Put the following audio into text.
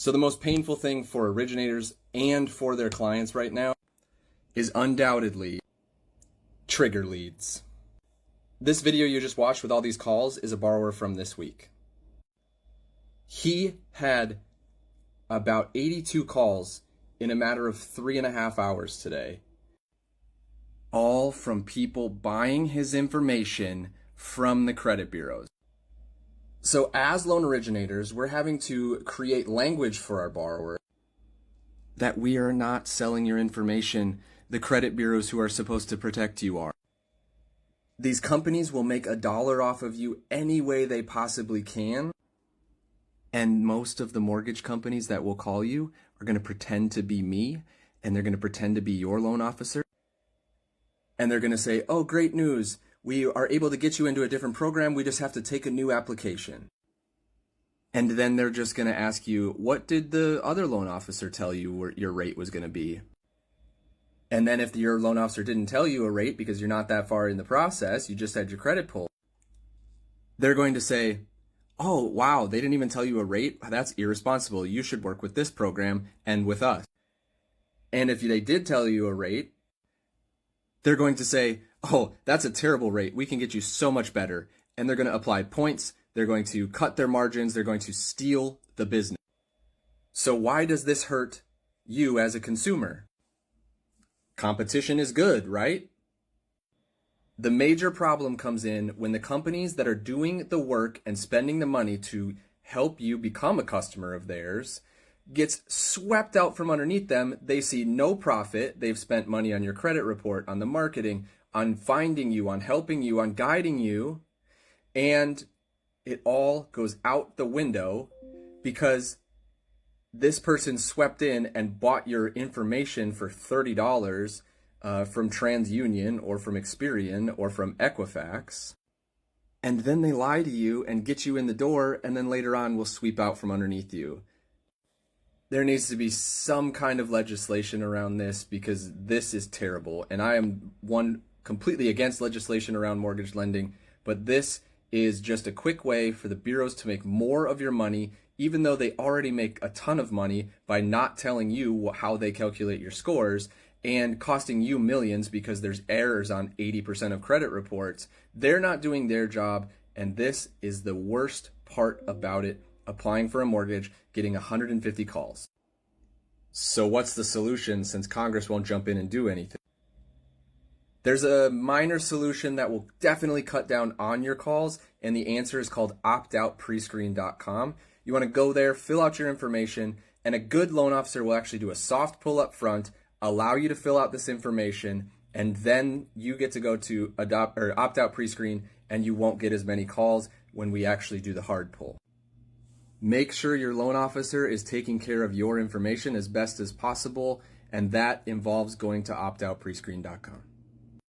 So the most painful thing for originators and for their clients right now is undoubtedly trigger leads. This video you just watched with all these calls is a borrower from this week. He had about 82 calls in a matter of 3.5 hours today, all from people buying his information from the credit bureaus. So as loan originators, we're having to create language for our borrower that we are not selling your information. The credit bureaus who are supposed to protect you are. These companies will make $1 off of you any way they possibly can. And most of the mortgage companies that will call you are going to pretend to be me, and they're going to pretend to be your loan officer. And they're going to say, oh, great news. We are able to get you into a different program. We just have to take a new application. And then they're just going to ask you, what did the other loan officer tell you your rate was going to be? And then if your loan officer didn't tell you a rate because you're not that far in the process, you just had your credit pulled, they're going to say, oh, wow, they didn't even tell you a rate? That's irresponsible. You should work with this program and with us. And if they did tell you a rate, they're going to say, oh, that's a terrible rate. We can get you so much better. And they're going to apply points. They're going to cut their margins. They're going to steal the business. So why does this hurt you as a consumer? Competition is good, right? The major problem comes in when the companies that are doing the work and spending the money to help you become a customer of theirs gets swept out from underneath them. They see no profit. They've spent money on your credit report, on the marketing, on finding you, on helping you, on guiding you. And it all goes out the window because this person swept in and bought your information for $30 from TransUnion or from Experian or from Equifax. And then they lie to you and get you in the door, and then later on will sweep out from underneath you. There needs to be some kind of legislation around this because this is terrible. And I am completely against legislation around mortgage lending, but this is just a quick way for the bureaus to make more of your money, even though they already make a ton of money by not telling you how they calculate your scores and costing you millions because there's errors on 80% of credit reports. They're not doing their job, and this is the worst part about it. Applying for a mortgage, getting 150 calls. So what's the solution since Congress won't jump in and do anything? There's a minor solution that will definitely cut down on your calls, and the answer is called optoutprescreen.com. You want to go there, fill out your information, and a good loan officer will actually do a soft pull up front, allow you to fill out this information, and then you get to go to opt out prescreen, and you won't get as many calls when we actually do the hard pull. Make sure your loan officer is taking care of your information as best as possible, and that involves going to optoutprescreen.com.